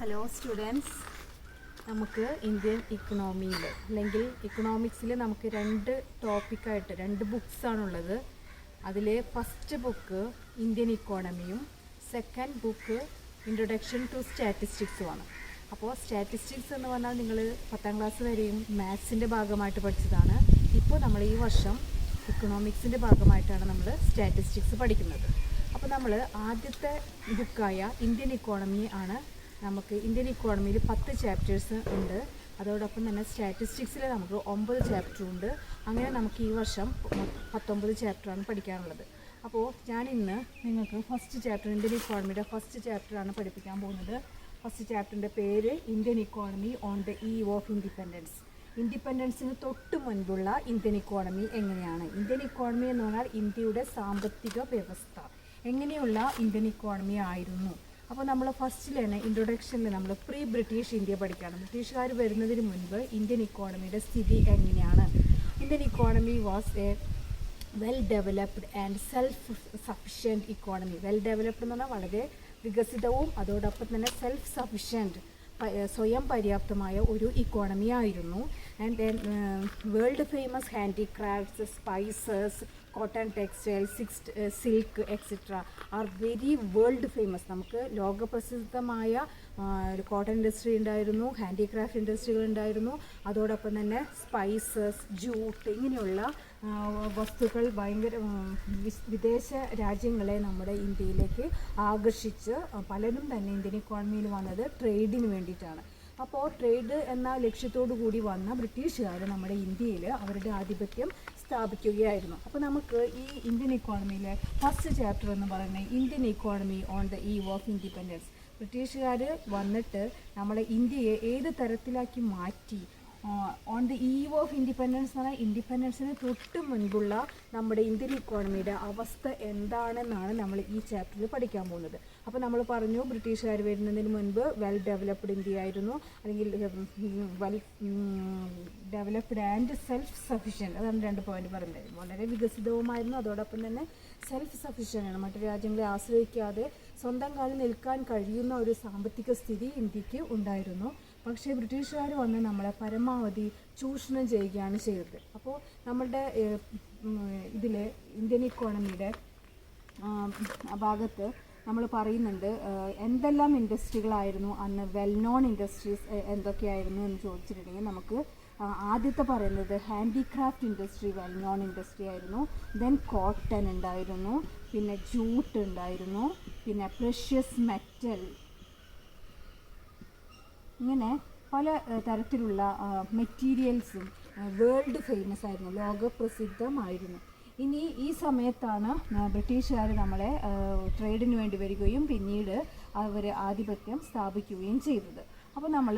Hello students, നമുക്ക് Indian ഇക്കണോമിയിൽ അല്ലെങ്കിൽ ഇക്കണോമിക്സിൽ നമുക്ക് രണ്ട് ബുക്സാണുള്ളത്. അതിൽ ഫസ്റ്റ് ബുക്ക് ഇന്ത്യൻ ഇക്കോണമിയും സെക്കൻഡ് ബുക്ക് ഇൻട്രൊഡക്ഷൻ ടു സ്റ്റാറ്റിസ്റ്റിക്സുമാണ്. അപ്പോൾ സ്റ്റാറ്റിസ്റ്റിക്സ് എന്ന് പറഞ്ഞാൽ നിങ്ങൾ 10ാം ക്ലാസ് വരെയും മാത്സിൻ്റെ ഭാഗമായിട്ട് പഠിച്ചതാണ്. ഇപ്പോൾ നമ്മൾ ഈ വർഷം ഇക്കണോമിക്സിൻ്റെ ഭാഗമായിട്ടാണ് നമ്മൾ സ്റ്റാറ്റിസ്റ്റിക്സ് പഠിക്കുന്നത്. അപ്പോൾ നമ്മൾ ആദ്യത്തെ ബുക്കായ ഇന്ത്യൻ ഇക്കോണമി ആണ്. നമുക്ക് ഇന്ത്യൻ ഇക്കോണമിയിൽ 10 ചാപ്റ്റേഴ്സ് ഉണ്ട്. അതോടൊപ്പം തന്നെ സ്റ്റാറ്റിസ്റ്റിക്സിൽ നമുക്ക് 9 ചാപ്റ്ററുണ്ട്. അങ്ങനെ നമുക്ക് ഈ വർഷം 19 ചാപ്റ്ററാണ് പഠിക്കാനുള്ളത്. അപ്പോൾ ഞാനിന്ന് നിങ്ങൾക്ക് ഫസ്റ്റ് ചാപ്റ്റർ, ഇന്ത്യൻ ഇക്കോണമിയുടെ ഫസ്റ്റ് ചാപ്റ്ററാണ് പഠിപ്പിക്കാൻ പോകുന്നത്. ഫസ്റ്റ് ചാപ്റ്ററിൻ്റെ പേര് Indian economy on the eve of independence. ഇൻഡിപെൻഡൻസിന് തൊട്ട് മുൻപുള്ള ഇന്ത്യൻ ഇക്കോണമി എങ്ങനെയാണ്? ഇന്ത്യൻ ഇക്കോണമി എന്ന് പറഞ്ഞാൽ ഇന്ത്യയുടെ സാമ്പത്തിക വ്യവസ്ഥ എങ്ങനെയുള്ള ഇന്ത്യൻ ഇക്കോണമി ആയിരുന്നു. അപ്പോൾ നമ്മൾ ഫസ്റ്റിൽ തന്നെ ഇൻട്രൊഡക്ഷനിൽ നമ്മൾ പ്രീ ബ്രിട്ടീഷ് ഇന്ത്യ പഠിക്കുകയാണ്. ബ്രിട്ടീഷുകാർ വരുന്നതിന് മുൻപ് ഇന്ത്യൻ ഇക്കോണമിയുടെ സ്ഥിതി എങ്ങനെയാണ്? Indian economy was A well developed and self sufficient economy. Well developed എന്ന് പറഞ്ഞാൽ വളരെ വികസിതവും അതോടൊപ്പം തന്നെ സെൽഫ് സഫിഷ്യൻറ്റ്, സ്വയം പര്യാപ്തമായ ഒരു ഇക്കോണമി ആയിരുന്നു. And then world famous handicrafts, spices, cotton textiles, silk etcetera are very world famous. നമുക്ക് ലോകപ്രസിദ്ധമായ കോട്ടൺ ഇൻഡസ്ട്രി ഉണ്ടായിരുന്നു, ഹാൻഡിക്രാഫ്റ്റ് ഇൻഡസ്ട്രികൾ ഉണ്ടായിരുന്നു. അതോടൊപ്പം തന്നെ സ്പൈസസ്, ജൂട്ട് ഇങ്ങനെയുള്ള വസ്തുക്കൾ ഭയങ്കര വിദേശ രാജ്യങ്ങളെ നമ്മുടെ ഇന്ത്യയിലേക്ക് ആകർഷിച്ച് പലരും തന്നെ ഇന്ത്യൻ ഇക്കോണമിയിൽ വന്നത് ട്രേഡിന് വേണ്ടിയിട്ടാണ്. അപ്പോൾ ട്രേഡ് എന്ന ലക്ഷ്യത്തോടു കൂടി വന്ന ബ്രിട്ടീഷുകാർ നമ്മുടെ ഇന്ത്യയിൽ അവരുടെ ആധിപത്യം സ്ഥാപിക്കുകയായിരുന്നു. അപ്പോൾ നമുക്ക് ഈ ഇന്ത്യൻ ഇക്കോണമിയിലെ ഫസ്റ്റ് ചാപ്റ്റർ എന്ന് പറയുന്നത് Indian economy on the eve of independence. ബ്രിട്ടീഷുകാർ വന്നിട്ട് നമ്മളെ ഇന്ത്യയെ ഏത് തരത്തിലാക്കി മാറ്റി, on the eve of independence എന്ന് പറഞ്ഞാൽ ഇൻഡിപെൻഡൻസിന് തൊട്ട് മുൻപുള്ള നമ്മുടെ ഇന്ത്യൻ ഇക്കോണമിയുടെ അവസ്ഥ എന്താണെന്നാണ് നമ്മൾ ഈ ചാപ്റ്ററിൽ പഠിക്കാൻ പോകുന്നത്. അപ്പോൾ നമ്മൾ പറഞ്ഞു ബ്രിട്ടീഷുകാർ വരുന്നതിന് മുൻപ് വെൽ ഡെവലപ്ഡ് ഇന്ത്യ ആയിരുന്നു, അല്ലെങ്കിൽ well developed and self sufficient. അതാണ് 2 പോയിന്റ് പറയുന്നത്. വളരെ വികസിതവുമായിരുന്നു, അതോടൊപ്പം തന്നെ സെൽഫ് സഫിഷ്യൻ്റ് ആണ്. മറ്റു രാജ്യങ്ങളെ ആശ്രയിക്കാതെ സ്വന്തം കാലിൽ നിൽക്കാൻ കഴിയുന്ന ഒരു സാമ്പത്തിക സ്ഥിതി ഇന്ത്യക്ക് ഉണ്ടായിരുന്നു. പക്ഷേ ബ്രിട്ടീഷുകാർ വന്ന് നമ്മളെ പരമാവധി ചൂഷണം ചെയ്യുകയാണ് ചെയ്തത്. അപ്പോൾ നമ്മളുടെ ഇതിൽ ഇന്ത്യൻ ഇക്കോണമിയുടെ ഭാഗത്ത് നമ്മൾ പറയുന്നുണ്ട് എന്തെല്ലാം ഇൻഡസ്ട്രികളായിരുന്നു അന്ന്, വെൽ നോൺ ഇൻഡസ്ട്രീസ് എന്തൊക്കെയായിരുന്നു എന്ന് ചോദിച്ചിട്ടുണ്ടെങ്കിൽ നമുക്ക് ആദ്യത്തെ പറയുന്നത് handicraft industry well known industry ആയിരുന്നു. ദെൻ കോട്ടൺ ഉണ്ടായിരുന്നു, പിന്നെ ജൂട്ട് ഉണ്ടായിരുന്നു, പിന്നെ പ്രഷ്യസ് മെറ്റൽ, ഇങ്ങനെ പല തരത്തിലുള്ള മെറ്റീരിയൽസും വേൾഡ് ഫേമസ് ആയിരുന്നു, ലോകപ്രസിദ്ധമായിരുന്നു. ഇനി ഈ സമയത്താണ് ബ്രിട്ടീഷുകാർ നമ്മളെ ട്രേഡിന് വേണ്ടി വരികയും പിന്നീട് അവർ ആധിപത്യം സ്ഥാപിക്കുകയും ചെയ്തത്. അപ്പോൾ നമ്മൾ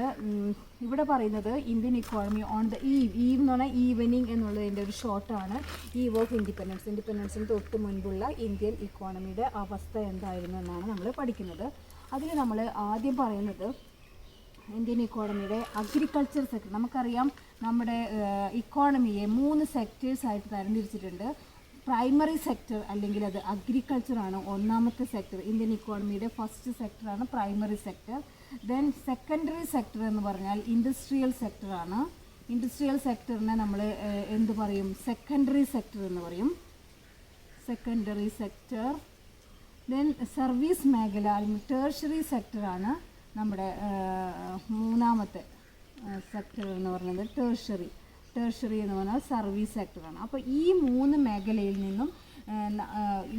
ഇവിടെ പറയുന്നത് Indian economy on the eve എന്ന് പറഞ്ഞാൽ ഈവനിങ് എന്നുള്ളതിൻ്റെ ഒരു ഷോർട്ടാണ് ഈവ് ഓഫ് ഇൻഡിപെൻഡൻസ്. ഇൻഡിപെൻഡൻസിന് തൊട്ട് മുൻപുള്ള ഇന്ത്യൻ ഇക്കോണമിയുടെ അവസ്ഥ എന്തായിരുന്നു എന്നാണ് നമ്മൾ പഠിക്കുന്നത്. അതിൽ നമ്മൾ ആദ്യം പറയുന്നത് ഇന്ത്യൻ ഇക്കോണമിയുടെ അഗ്രികൾച്ചർ സെക്ടർ. നമുക്കറിയാം നമ്മുടെ ഇക്കോണമിയെ 3 സെക്ടേഴ്സായിട്ട് തരംതിരിച്ചിട്ടുണ്ട്. പ്രൈമറി സെക്ടർ അല്ലെങ്കിൽ അത് അഗ്രികൾച്ചറാണ് ഒന്നാമത്തെ സെക്ടർ. ഇന്ത്യൻ ഇക്കോണമിയുടെ ഫസ്റ്റ് സെക്ടറാണ് primary sector. Then secondary sector എന്ന് പറഞ്ഞാൽ ഇൻഡസ്ട്രിയൽ സെക്ടറാണ്. ഇൻഡസ്ട്രിയൽ സെക്ടറിനെ നമ്മൾ എന്ത് പറയും? സെക്കൻഡറി സെക്ടർ എന്ന് പറയും, സെക്കൻഡറി സെക്ടർ. ദെൻ സർവീസ് മേഖല അല്ലെങ്കിൽ ടേർഷറി സെക്ടറാണ് നമ്മുടെ മൂന്നാമത്തെ സെക്ടർ എന്ന് പറയുന്നത്. ടേർഷറി എന്ന് പറഞ്ഞാൽ സർവീസ് സെക്ടറാണ്. അപ്പോൾ ഈ 3 മേഖലയിൽ നിന്നും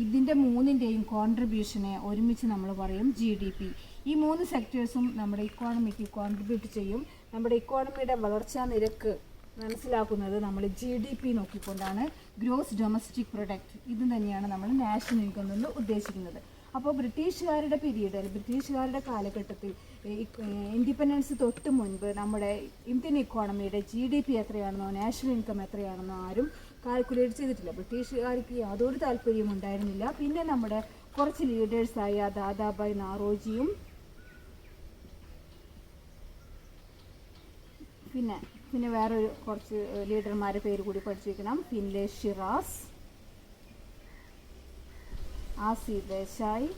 ഇതിൻ്റെ 3ൻ്റെയും കോൺട്രിബ്യൂഷനെ ഒരുമിച്ച് നമ്മൾ പറയും GDP. ഈ 3 സെക്ടേഴ്സും നമ്മുടെ ഇക്കോണമിക്ക് കോൺട്രിബ്യൂട്ട് ചെയ്യും. നമ്മുടെ ഇക്കോണമിയുടെ വളർച്ചാ നിരക്ക് മനസ്സിലാക്കുന്നത് നമ്മൾ GDP നോക്കിക്കൊണ്ടാണ്, ഗ്രോസ് ഡൊമസ്റ്റിക് പ്രൊഡക്റ്റ്. ഇത് തന്നെയാണ് നമ്മൾ നാഷണൽ ഇൻകം എന്ന് ഉദ്ദേശിക്കുന്നത്. അപ്പോൾ ബ്രിട്ടീഷുകാരുടെ പീരീഡ്, ബ്രിട്ടീഷുകാരുടെ കാലഘട്ടത്തിൽ ഇൻഡിപെൻഡൻസ് തൊട്ട് മുൻപ് നമ്മുടെ ഇന്ത്യൻ ഇക്കോണമിയുടെ GDP എത്രയാണെന്നോ നാഷണൽ ഇൻകം എത്രയാണെന്നോ ആരും കാൽക്കുലേറ്റ് ചെയ്തിട്ടില്ല. ബ്രിട്ടീഷുകാർക്ക് യാതൊരു താല്പര്യവും ഉണ്ടായിരുന്നില്ല. പിന്നെ നമ്മുടെ കുറച്ച് ലീഡേഴ്സായ ദാദാഭായ് നാറോജിയും പിന്നെ വേറൊരു കുറച്ച് ലീഡർമാരുടെ പേര് കൂടി പഠിച്ചു വയ്ക്കണം. Findlay Shirras, R C Desai,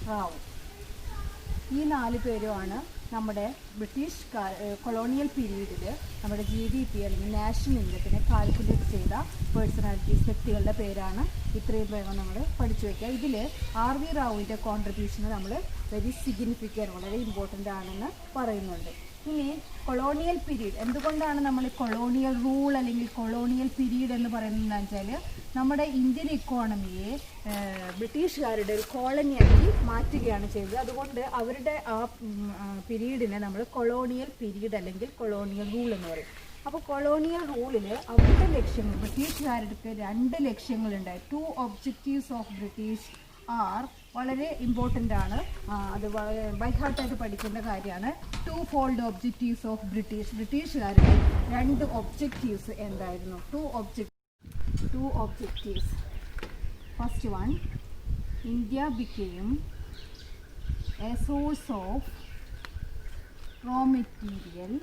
Rao. ഈ 4 പേരുമാണ് നമ്മുടെ ബ്രിട്ടീഷ് കൊളോണിയൽ പീരീഡിൽ നമ്മുടെ GDP അല്ലെങ്കിൽ നാഷണൽ ഇൻകത്തിനെ കാൽക്കുലേറ്റ് ചെയ്ത പേഴ്സണാലിറ്റീസ്, വ്യക്തികളുടെ പേരാണ്. ഇത്രയും വേഗം നമ്മൾ പഠിച്ചു വയ്ക്കുക. ഇതിൽ RV റാവുവിൻ്റെ കോൺട്രിബ്യൂഷന് നമ്മൾ വെരി സിഗ്നിഫിക്കൻറ്റ്, വളരെ ഇമ്പോർട്ടൻ്റ് ആണെന്ന് പറയുന്നുണ്ട്. ഇനി കൊളോണിയൽ പീരീഡ്, എന്തുകൊണ്ടാണ് നമ്മൾ കൊളോണിയൽ റൂൾ അല്ലെങ്കിൽ കൊളോണിയൽ പീരീഡ് എന്ന് പറയുന്നതെന്ന് വെച്ചാൽ നമ്മുടെ ഇന്ത്യൻ ഇക്കോണമിയെ ബ്രിട്ടീഷുകാരുടെ ഒരു കോളനിയാക്കി മാറ്റുകയാണ് ചെയ്തത്. അതുകൊണ്ട് അവരുടെ ആ പീരീഡിനെ നമ്മൾ കൊളോണിയൽ പീരീഡ് അല്ലെങ്കിൽ കൊളോണിയൽ റൂൾ എന്ന് പറയും. അപ്പോൾ കൊളോണിയൽ റൂളിൽ അവരുടെ ലക്ഷ്യങ്ങൾ, ബ്രിട്ടീഷുകാർക്ക് 2 ലക്ഷ്യങ്ങളുണ്ടായി. 2 ഒബ്ജക്റ്റീവ്സ് ഓഫ് ബ്രിട്ടീഷ് ആർ വളരെ ഇമ്പോർട്ടൻ്റ് ആണ്. അത് ബൈ ഹാർട്ടായിട്ട് പഠിക്കേണ്ട കാര്യമാണ്. 2 ഫോൾഡ് ഒബ്ജക്റ്റീവ്സ് ഓഫ് ബ്രിട്ടീഷുകാരുടെ 2 ഒബ്ജക്റ്റീവ്സ് എന്തായിരുന്നു? 2 objectives. First one, India became a source of raw material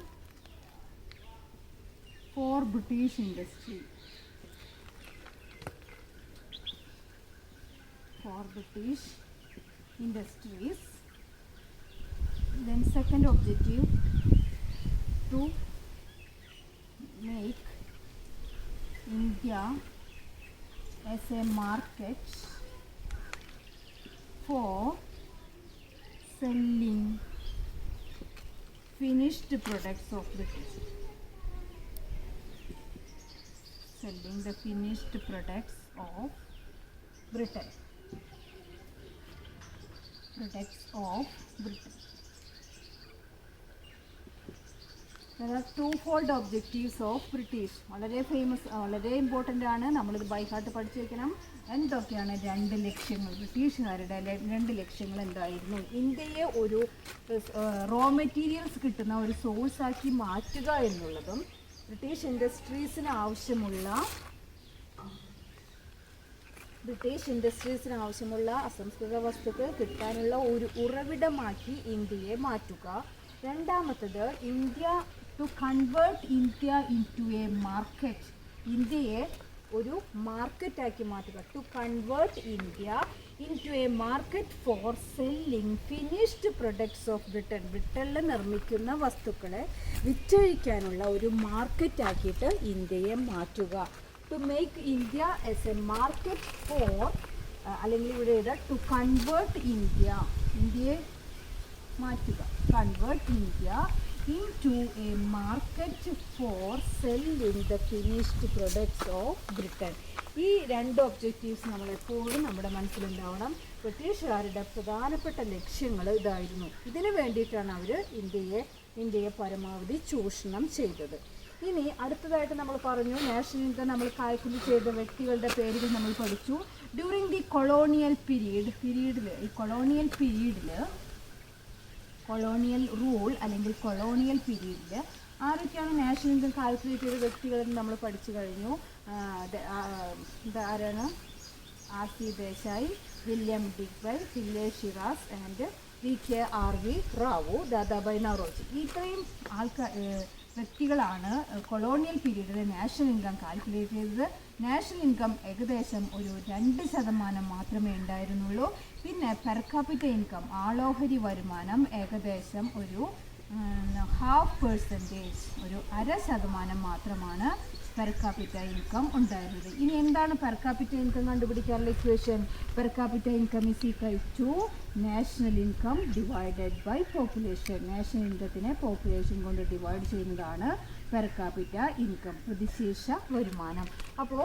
for British industry. For British industries. Then second objective, to make India as a market for selling finished products of British. Selling the finished products of Britain. Products of Britain. There are 2-fold objectives of British. വളരെ famous, വളരെ important ആണ്. നമ്മളിത് by heart പഠിച്ചു വയ്ക്കണം. എന്തൊക്കെയാണ് 2 ലക്ഷ്യങ്ങൾ? ബ്രിട്ടീഷുകാരുടെ 2 ലക്ഷ്യങ്ങൾ എന്തായിരുന്നു? ഇന്ത്യയെ ഒരു റോ മെറ്റീരിയൽസ് കിട്ടുന്ന ഒരു സോഴ്സാക്കി മാറ്റുക എന്നുള്ളതും ബ്രിട്ടീഷ് ഇൻഡസ്ട്രീസിന് ആവശ്യമുള്ള അസംസ്കൃത വസ്തുക്കൾ കിട്ടാനുള്ള ഒരു ഉറവിടമാക്കി ഇന്ത്യയെ മാറ്റുക. രണ്ടാമത്തത്, to convert India into a market. ഇന്ത്യയെ ഒരു മാർക്കറ്റാക്കി മാറ്റുക. To convert India into a market for selling finished products of Britain. ബ്രിട്ടനിൽ നിർമ്മിക്കുന്ന വസ്തുക്കളെ വിറ്റഴിക്കാനുള്ള ഒരു മാർക്കറ്റാക്കിയിട്ട് ഇന്ത്യയെ മാറ്റുക. To make India as a market for, അല്ലെങ്കിൽ ഇവിടെ ടു കൺവേർട്ട് ഇന്ത്യയെ മാറ്റുക. Convert India into a market for selling the finished products of Britain. ഈ 2 ഒബ്ജക്റ്റീവ്സ് നമ്മൾ എപ്പോഴും നമ്മുടെ മനസ്സിലുണ്ടാവണം. ബ്രിട്ടീഷുകാരുടെ പ്രധാനപ്പെട്ട ലക്ഷ്യങ്ങൾ ഇതായിരുന്നു. ഇതിനു വേണ്ടിയിട്ടാണ് അവർ ഇന്ത്യയെ പരമാവധി ചൂഷണം ചെയ്തത്. ഇനി അടുത്തതായിട്ട് നമ്മൾ പറഞ്ഞു, നാഷണൽ ഇൻകം നമ്മൾ കാൽക്കുലേറ്റ് ചെയ്ത വ്യക്തികളുടെ പേരുകൾ നമ്മൾ പഠിച്ചു. ഡ്യൂറിങ് ദി കൊളോണിയൽ പീരീഡിൽ ഈ കൊളോണിയൽ റൂൾ അല്ലെങ്കിൽ കൊളോണിയൽ പീരീഡിൽ ആരൊക്കെയാണ് നാഷണൽ ഇൻകം കാൽക്കുലേറ്റ് ചെയ്ത വ്യക്തികളെന്ന് നമ്മൾ പഠിച്ചു കഴിഞ്ഞു. ആരാണ്? RC ദേശായി, വില്യം ഡിഗ്വെൽ, ഹില്ലേ Shirras and VK RV Rao, Dadabhai Naoroji. ഇത്രയും വ്യക്തികളാണ് കൊളോണിയൽ പീരീഡിൽ നാഷണൽ ഇൻകം കാൽക്കുലേറ്റ് ചെയ്തത്. നാഷണൽ ഇൻകം ഏകദേശം ഒരു 2% മാത്രമേ ഉണ്ടായിരുന്നുള്ളൂ. പിന്നെ പെർ ക്യാപിറ്റ ഇൻകം, ആളോഹരി വരുമാനം ഏകദേശം ഒരു 0.5%, ഒരു 0.5% മാത്രമാണ് പെർ ക്യാപിറ്റ ഇൻകം ഉണ്ടായിരുന്നത്. ഇനി എന്താണ് പെർ ക്യാപിറ്റ ഇൻകം കണ്ടുപിടിക്കാനുള്ള ഇക്വേഷൻ? Per capita income is equal to national income divided by population. നാഷണൽ ഇൻകത്തിനെ പോപ്പുലേഷൻ കൊണ്ട് ഡിവൈഡ് ചെയ്യുന്നതാണ് പെർ ക്യാപിറ്റ ഇൻകം, പ്രതിശീർഷ വരുമാനം. അപ്പോൾ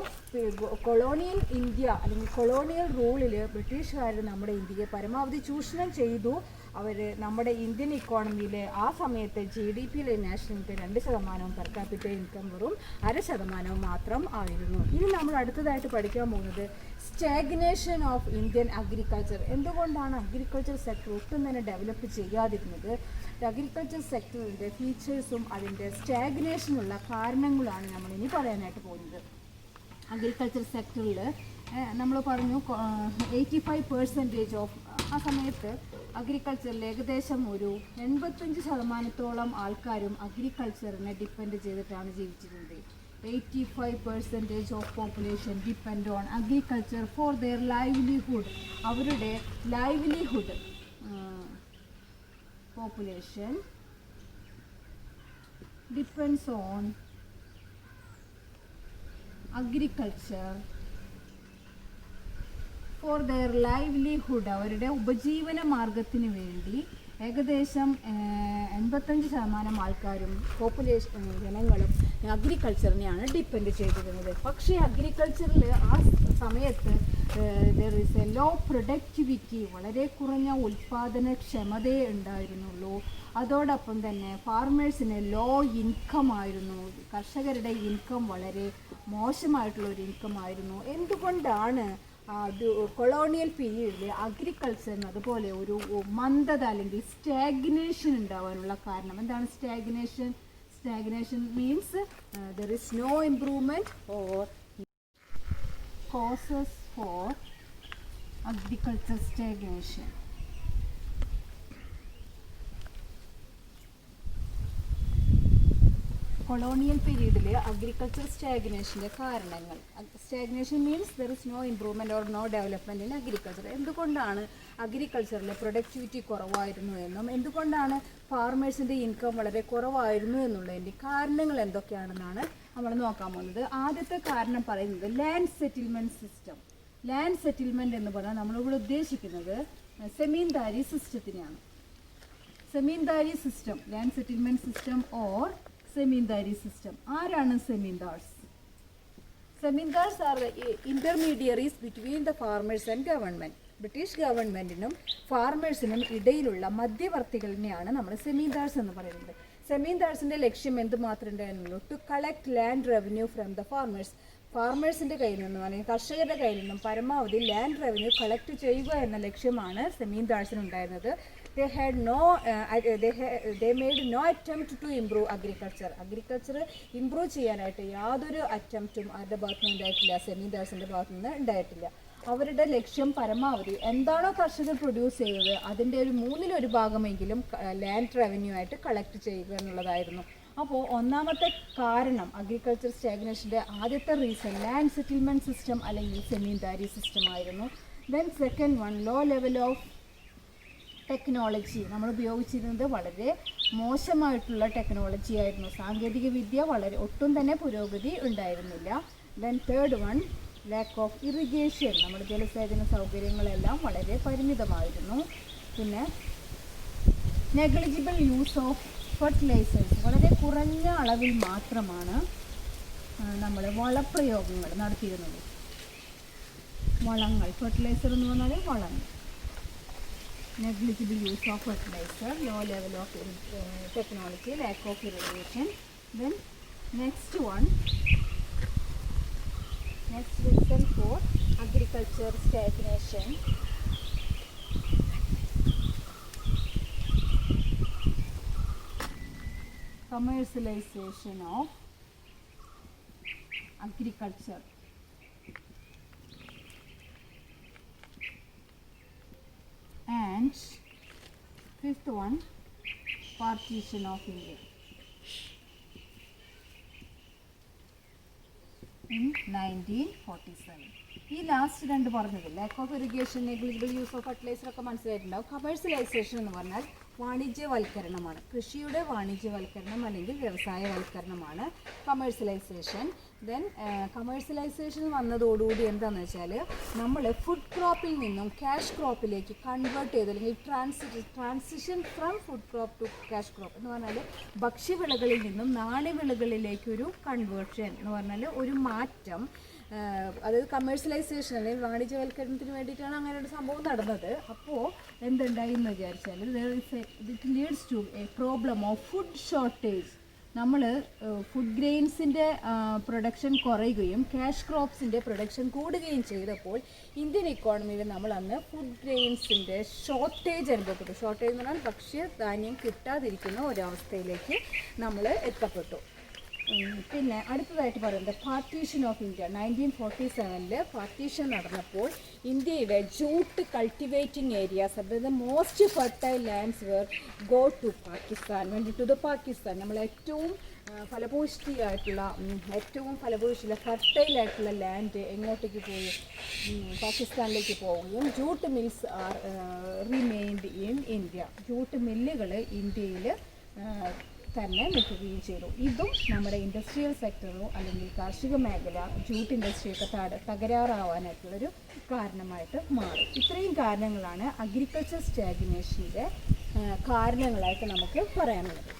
കൊളോണിയൽ ഇന്ത്യ അല്ലെങ്കിൽ കൊളോണിയൽ റൂളിൽ ബ്രിട്ടീഷുകാർ നമ്മുടെ ഇന്ത്യയെ പരമാവധി ചൂഷണം ചെയ്തു. അവർ നമ്മുടെ ഇന്ത്യൻ ഇക്കോണമിയിലെ ആ സമയത്തെ GDPയിലെ national income 2%, per capita income വെറും 0.5% മാത്രം ആയിരുന്നു. ഇനി നമ്മൾ അടുത്തതായിട്ട് പഠിക്കാൻ പോകുന്നത് സ്റ്റാഗ്നേഷൻ ഓഫ് ഇന്ത്യൻ അഗ്രികൾച്ചർ. എന്തുകൊണ്ടാണ് അഗ്രികൾച്ചർ സെക്ടർ ഒട്ടും തന്നെ ഡെവലപ്പ് ചെയ്യാതിരുന്നത്? അഗ്രികൾച്ചർ സെക്ടറിൻ്റെ ഫീച്ചേഴ്സും അതിൻ്റെ സ്റ്റാഗ്നേഷനുള്ള കാരണങ്ങളാണ് നമ്മൾ ഇനി പറയാനായിട്ട് പോകുന്നത്. അഗ്രികൾച്ചർ സെക്ടറിൽ നമ്മൾ പറഞ്ഞു 85% ഓഫ് ആ സമയത്ത് അഗ്രികൾച്ചറിൽ ഏകദേശം ഒരു 85% ആൾക്കാരും അഗ്രികൾച്ചറിനെ ഡിപ്പെൻഡ് ചെയ്തിട്ടാണ് ജീവിച്ചിരുന്നത്. 85% of population depend on agriculture for their livelihood. അവരുടെ livelihood population depends on agriculture for their livelihood. അവരുടെ ഉപജീവന മാർഗത്തിന് വേണ്ടി ഏകദേശം 85% ആൾക്കാരും ജനങ്ങളും അഗ്രികൾച്ചറിനെയാണ് ഡിപ്പെൻഡ് ചെയ്തിരുന്നത്. പക്ഷേ അഗ്രികൾച്ചറിൽ ആ സമയത്ത് there is a low productivity, വളരെ കുറഞ്ഞ ഉൽപ്പാദനക്ഷമതയെ ഉണ്ടായിരുന്നുള്ളൂ. അതോടൊപ്പം തന്നെ ഫാർമേഴ്സിന് ലോ ഇൻകം ആയിരുന്നു, കർഷകരുടെ ഇൻകം വളരെ മോശമായിട്ടുള്ള ഒരു ഇൻകം ആയിരുന്നു. എന്തുകൊണ്ടാണ് കൊളോണിയൽ പീരീഡിൽ അഗ്രികൾച്ചറിന് അതുപോലെ ഒരു മന്ദത അല്ലെങ്കിൽ സ്റ്റാഗ്നേഷൻ ഉണ്ടാവാനുള്ള കാരണം എന്താണ്? Stagnation means there is no improvement or causes for agriculture stagnation. Colonial പീരീഡിൽ അഗ്രികൾച്ചർ സ്റ്റാഗ്നേഷൻ്റെ കാരണങ്ങൾ. Stagnation means there is no improvement or no development in agriculture. എന്തുകൊണ്ടാണ് അഗ്രികൾച്ചറിൽ പ്രൊഡക്ടിവിറ്റി കുറവായിരുന്നു എന്നും എന്തുകൊണ്ടാണ് ഫാർമേഴ്സിൻ്റെ ഇൻകം വളരെ കുറവായിരുന്നു എന്നുള്ളതിൻ്റെ കാരണങ്ങൾ എന്തൊക്കെയാണെന്നാണ് നമ്മൾ നോക്കാൻ പോകുന്നത്. ആദ്യത്തെ കാരണം പറയുന്നത് land settlement system. Land settlement എന്ന് പറഞ്ഞാൽ നമ്മളിവിടെ ഉദ്ദേശിക്കുന്നത് സെമീൻദാരി സിസ്റ്റത്തിനെയാണ്. Zamindari system, land settlement system or zamindari system. ആരാണ് zamindars? Zamindars are intermediaries between the farmers and government. British ഗവൺമെൻറ്റിനും ഫാർമേഴ്സിനും ഇടയിലുള്ള മധ്യവർത്തികളിനെയാണ് നമ്മൾ സെമീൻദാർസ് എന്ന് പറയുന്നത്. സെമീൻദാർസിൻ്റെ ലക്ഷ്യം എന്തുമാത്രം ഉണ്ടായിരുന്നുള്ളൂ? To collect land revenue from the farmers. ഫാർമേഴ്സിൻ്റെ കയ്യിൽ നിന്നും അല്ലെങ്കിൽ കർഷകരുടെ കയ്യിൽ നിന്നും പരമാവധി ലാൻഡ് റവന്യൂ കളക്ട് ചെയ്യുക എന്ന ലക്ഷ്യമാണ് സെമീൻദാർസിനുണ്ടായിരുന്നത്. they made no attempt to improve agriculture. Agriculture improve ചെയ്യാനായിട്ട് യാതൊരു അറ്റംപ്റ്റും അവരുടെ ഭാഗത്തു നിന്ന് ഉണ്ടായിട്ടില്ല, സെമീൻദാർസിൻ്റെ ഭാഗത്തു നിന്ന് ഉണ്ടായിട്ടില്ല. അവരുടെ ലക്ഷ്യം പരമാവധി എന്താണോ കർഷകർ പ്രൊഡ്യൂസ് ചെയ്തത് അതിൻ്റെ ഒരു 1/3 ഭാഗമെങ്കിലും ലാൻഡ് റവന്യൂ ആയിട്ട് കളക്ട് ചെയ്യുക എന്നുള്ളതായിരുന്നു. അപ്പോൾ ഒന്നാമത്തെ കാരണം അഗ്രികൾച്ചർ സ്റ്റാഗ്നേഷൻ്റെ ആദ്യത്തെ റീസൺ ലാൻഡ് സെറ്റിൽമെൻറ്റ് സിസ്റ്റം അല്ലെങ്കിൽ സെമീൻദാരി സിസ്റ്റം ആയിരുന്നു. Then second one, low level of technology. നമ്മൾ ഉപയോഗിച്ചിരുന്നത് വളരെ മോശമായിട്ടുള്ള ടെക്നോളജി ആയിരുന്നു. സാങ്കേതിക വിദ്യ ഒട്ടും തന്നെ പുരോഗതി ഉണ്ടായിരുന്നില്ല. Then third one, lack of irrigation. നമ്മുടെ ജലസേചന സൗകര്യങ്ങളെല്ലാം വളരെ പരിമിതമായിരുന്നു. പിന്നെ നെഗ്ലിജിബിൾ യൂസ് ഓഫ് ഫെർട്ടിലൈസേഴ്സ്. വളരെ കുറഞ്ഞ അളവിൽ മാത്രമാണ് നമ്മൾ വളപ്രയോഗങ്ങൾ നടത്തിയിരുന്നത്. വളങ്ങൾ, ഫെർട്ടിലൈസർ എന്ന് പറഞ്ഞാൽ വളങ്ങൾ. negligible use of fertilizer, low level of technology, lack of irrigation. Then next reason for agriculture stagnation, commercialization of agriculture. And fifth one, partition of India in 1947. ഈ ലാസ്റ്റ് രണ്ട് പറഞ്ഞത് lack of irrigation, negligible use of fertiliser ഒക്കെ മനസ്സിലായിട്ടുണ്ടാവും. Commercialisation എന്ന് പറഞ്ഞാൽ വാണിജ്യവൽക്കരണമാണ്. കൃഷിയുടെ വാണിജ്യവൽക്കരണം അല്ലെങ്കിൽ വ്യവസായവൽക്കരണമാണ് commercialisation. Then commercialisation വന്നതോടുകൂടി എന്താണെന്ന് വെച്ചാൽ നമ്മൾ ഫുഡ് ക്രോപ്പിൽ നിന്നും ക്യാഷ് ക്രോപ്പിലേക്ക് കൺവേർട്ട് ചെയ്ത് അല്ലെങ്കിൽ transition from food crop to cash crop എന്ന് പറഞ്ഞാൽ ഭക്ഷ്യവിളകളിൽ നിന്നും നാണ്യവിളകളിലേക്കൊരു കൺവേർഷൻ എന്ന് പറഞ്ഞാൽ ഒരു മാറ്റം. അതായത് കമേഴ്സ്യലൈസേഷൻ അല്ലെങ്കിൽ വാണിജ്യവൽക്കരണത്തിന് വേണ്ടിയിട്ടാണ് അങ്ങനെ ഒരു സംഭവം നടന്നത്. അപ്പോൾ എന്തുണ്ടായി എന്ന് വിചാരിച്ചാൽ it leads to a problem of food shortage. നമ്മൾ ഫുഡ് ഗ്രെയിൻസിൻ്റെ പ്രൊഡക്ഷൻ കുറയുകയും ക്യാഷ് ക്രോപ്സിൻ്റെ പ്രൊഡക്ഷൻ കൂടുകയും ചെയ്തപ്പോൾ ഇന്ത്യൻ ഇക്കോണമിയിൽ നമ്മൾ അന്ന് ഫുഡ് ഗ്രെയിൻസിൻ്റെ ഷോർട്ടേജ് അനുഭവപ്പെട്ടു. ഷോർട്ടേജ് എന്ന് പറഞ്ഞാൽ ഭക്ഷ്യധാന്യം കിട്ടാതിരിക്കുന്ന ഒരവസ്ഥയിലേക്ക് നമ്മൾ എത്തപ്പെട്ടു. പിന്നെ അടുത്തതായിട്ട് പറയുന്നത് പാർട്ടീഷൻ ഓഫ് ഇന്ത്യ. 1947 പാർട്ടീഷൻ നടന്നപ്പോൾ ഇന്ത്യയുടെ ജൂട്ട് കൾട്ടിവേറ്റിംഗ് ഏരിയാസ്, അതായത് most fertile lands were go to Pakistan, വേണ്ടി ടു ദ പാകിസ്ഥാൻ. നമ്മൾ ഏറ്റവും ഫലഭൂയിഷ്ഠിയായിട്ടുള്ള ഏറ്റവും ഫലഭൂയിഷ്ഠിയുള്ള ഫെർട്ടൈലായിട്ടുള്ള ലാൻഡ് എങ്ങോട്ടേക്ക് പോയി, പാകിസ്ഥാനിലേക്ക് പോവുകയും jute mills are remained in India. Jute മില്ലുകൾ ഇന്ത്യയിൽ തന്നെ നിൽക്കുകയും ചെയ്തു. ഇതും നമ്മുടെ ഇൻഡസ്ട്രിയൽ സെക്ടറോ അല്ലെങ്കിൽ കാർഷിക മേഖല ജൂട്ട് ഇൻഡസ്ട്രിയൊക്കെ തകരാറാവാനായിട്ടുള്ളൊരു കാരണമായിട്ട് മാറും. ഇത്രയും കാരണങ്ങളാണ് അഗ്രികൾച്ചർ സ്റ്റാഗ്നേഷൻ്റെ കാരണങ്ങളായിട്ട് നമുക്ക് പറയാനുള്ളത്.